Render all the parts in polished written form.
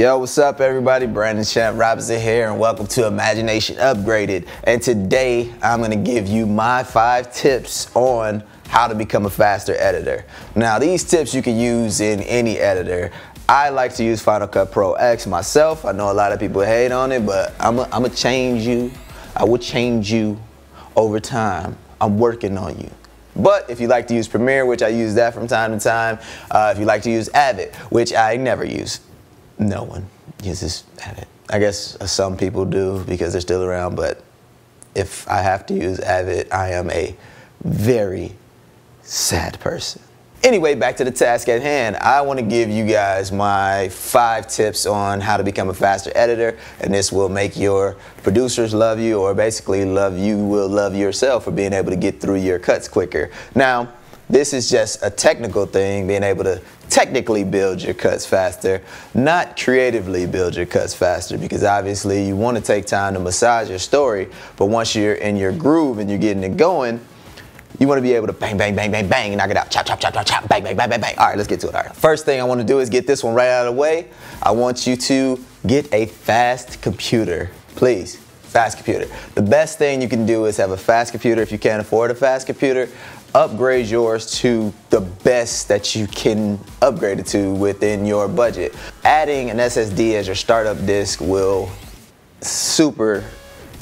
Yo, what's up everybody? Brandon Champ Robinson here and welcome to Imagination Upgraded. And today I'm going to give you my 5 tips on how to become a faster editor. Now these tips you can use in any editor. I like to use Final Cut Pro X myself. I know a lot of people hate on it, but I'm gonna change you. I will change you over time. I'm working on you. But if you like to use Premiere, which I use that from time to time, if you like to use Avid, which I never use. No one uses Avid. I guess some people do because they're still around, but if I have to use Avid, I am a very sad person. Anyway, back to the task at hand. I want to give you guys my 5 tips on how to become a faster editor, and this will make your producers love you, or basically will love yourself for being able to get through your cuts quicker. Now, this is just a technical thing, being able to technically build your cuts faster, not creatively build your cuts faster, because obviously you want to take time to massage your story, but once you're in your groove and you're getting it going, you want to be able to bang, bang, bang, bang, bang, and knock it out. Chop, chop, chop, chop, chop, bang, bang, bang, bang, bang. All right, let's get to it. All right. First thing I want to do is get this one right out of the way. I want you to get a fast computer, please. Fast computer. The best thing you can do is have a fast computer. If you can't afford a fast computer, upgrade yours to the best that you can upgrade it to within your budget. Adding an SSD as your startup disk will super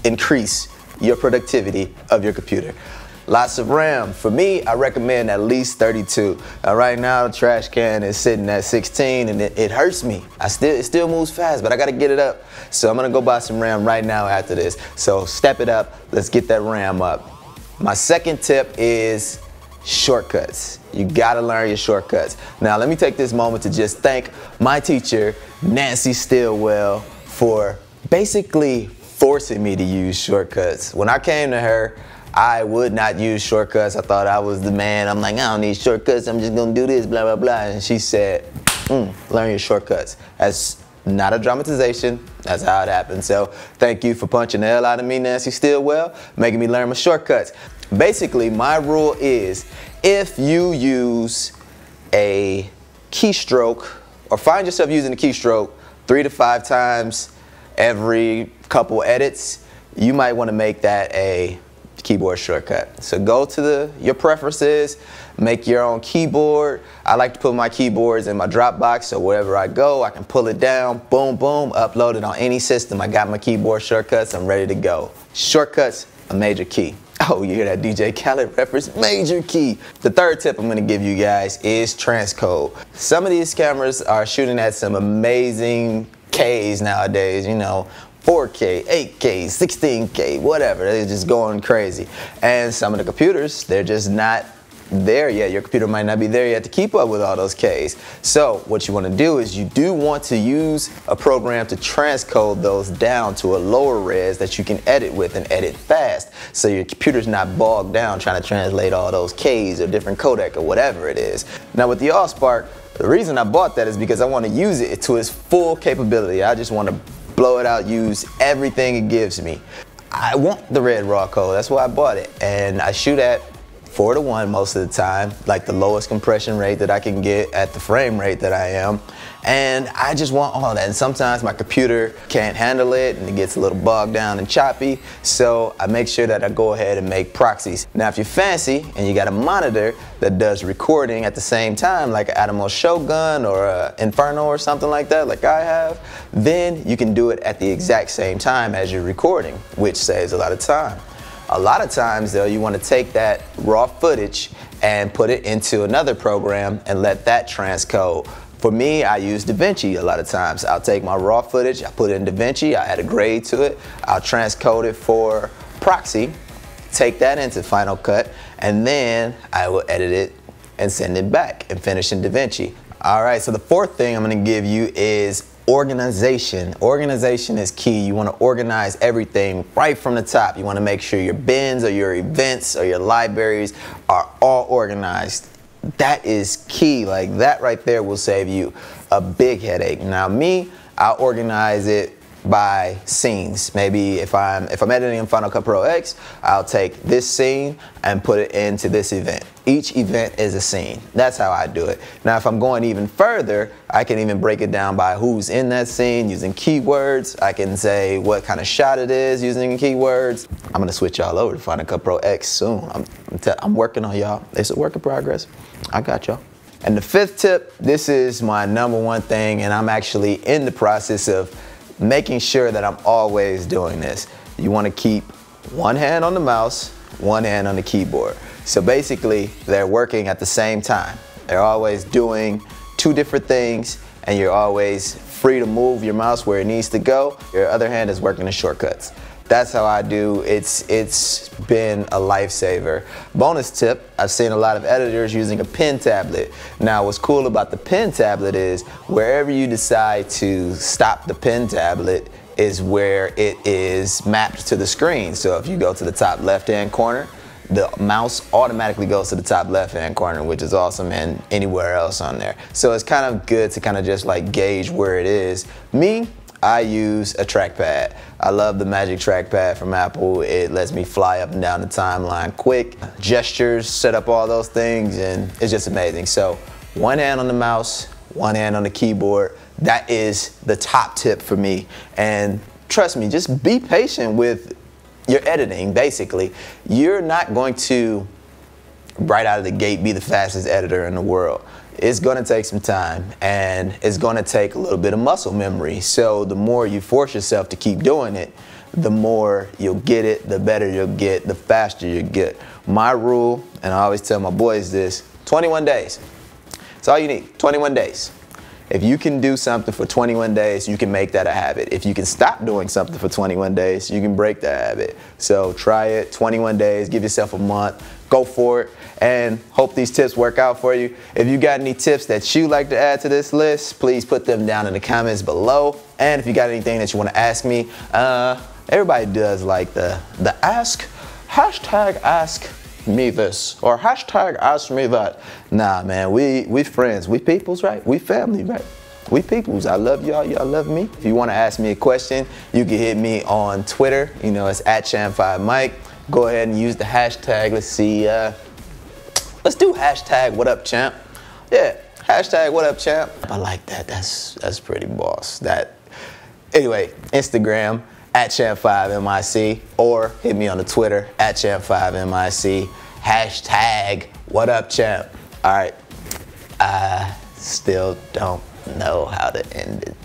increase your productivity of your computer. Lots of RAM. For me, I recommend at least 32. Right now, the trash can is sitting at 16 and it hurts me. It still moves fast, but I gotta get it up. So I'm gonna go buy some RAM right now after this. So step it up, let's get that RAM up. My second tip is shortcuts. You gotta learn your shortcuts. Now let me take this moment to just thank my teacher, Nancy Stillwell, for basically forcing me to use shortcuts. When I came to her, I would not use shortcuts. I thought I was the man. I'm like, I don't need shortcuts. I'm just gonna do this, blah, blah, blah. And she said, learn your shortcuts. That's not a dramatization. That's how it happened. So thank you for punching the hell out of me, Nancy Stillwell, making me learn my shortcuts. Basically, my rule is if you use a keystroke or find yourself using a keystroke 3 to 5 times every couple edits, you might want to make that a keyboard shortcut. So go to your preferences, make your own keyboard. I like to put my keyboards in my Dropbox, so wherever I go, I can pull it down, boom, boom, upload it on any system. I got my keyboard shortcuts, I'm ready to go. Shortcuts, a major key. Oh, you hear that DJ Khaled reference? Major key. The third tip I'm gonna give you guys is transcode. Some of these cameras are shooting at some amazing Ks nowadays, you know, 4K, 8K, 16K, whatever. They're just going crazy. And some of the computers, they're just not there yet. Your computer might not be there yet to keep up with all those Ks. So what you want to do is you do want to use a program to transcode those down to a lower res that you can edit with and edit fast. So your computer's not bogged down trying to translate all those Ks or different codec or whatever it is. Now with the AllSpark, the reason I bought that is because I want to use it to its full capability. I just want to blow it out, use everything it gives me. I want the red raw code, that's why I bought it. And I shoot at 4:1 most of the time, like the lowest compression rate that I can get at the frame rate that I am. And I just want all that. And sometimes my computer can't handle it and it gets a little bogged down and choppy. So I make sure that I go ahead and make proxies. Now if you're fancy and you got a monitor that does recording at the same time, like an Atomos Shogun or an Inferno or something like that, like I have, then you can do it at the exact same time as you're recording, which saves a lot of time. A lot of times though, you want to take that raw footage and put it into another program and let that transcode. For me, I use DaVinci a lot of times. I'll take my raw footage, I put it in DaVinci, I add a grade to it, I'll transcode it for proxy, take that into Final Cut, and then I will edit it and send it back and finish in DaVinci. All right, so the fourth thing I'm gonna give you is organization. Organization is key. You want to organize everything right from the top. You want to make sure your bins or your events or your libraries are all organized. That is key. Like that right there will save you a big headache. Now me, I'll organize it by scenes. Maybe if I'm editing in Final Cut Pro X, I'll take this scene and put it into this event. Each event is a scene. That's how I do it. Now, if I'm going even further, I can even break it down by who's in that scene using keywords. I can say what kind of shot it is using keywords. I'm gonna switch y'all over to Final Cut Pro X soon. I'm working on y'all. It's a work in progress. I got y'all. And the fifth tip, this is my #1 thing, and I'm actually in the process of making sure that I'm always doing this. You want to keep one hand on the mouse, one hand on the keyboard. So basically, they're working at the same time. They're always doing two different things, and you're always free to move your mouse where it needs to go. Your other hand is working the shortcuts. That's how I do. It's been a lifesaver. Bonus tip, I've seen a lot of editors using a pen tablet. Now, what's cool about the pen tablet is wherever you decide to stop the pen tablet is where it is mapped to the screen. So if you go to the top left-hand corner, the mouse automatically goes to the top left-hand corner, which is awesome, and anywhere else on there. So it's kind of good to kind of just like gauge where it is. Me, I use a trackpad. I love the Magic Trackpad from Apple. It lets me fly up and down the timeline quick, gestures, set up all those things, and it's just amazing. So one hand on the mouse, one hand on the keyboard. That is the top tip for me. And trust me, just be patient with your editing, basically. You're not going to, right out of the gate, be the fastest editor in the world. It's gonna take some time, and it's gonna take a little bit of muscle memory. So the more you force yourself to keep doing it, the more you'll get it, the better you'll get, the faster you'll get. My rule, and I always tell my boys this, 21 days. That's all you need, 21 days. If you can do something for 21 days, you can make that a habit. If you can stop doing something for 21 days, you can break that habit. So try it, 21 days, give yourself a month, go for it, and hope these tips work out for you. If you got any tips that you'd like to add to this list, please put them down in the comments below. And if you got anything that you want to ask me, everybody does like the ask, hashtag ask me this, or hashtag ask me that. Nah, man, we friends, we peoples, right? We family, right? We peoples. I love y'all, y'all love me. If you want to ask me a question, you can hit me on Twitter. You know, it's @Champ5Mike. Go ahead and use the hashtag. Let's see, let's do hashtag what up champ. Yeah, hashtag what up champ. I like that. That's pretty boss. Anyway, Instagram @Champ5MIC, or hit me on the Twitter @Champ5MIC. Hashtag what up champ. All right, I still don't know how to end it.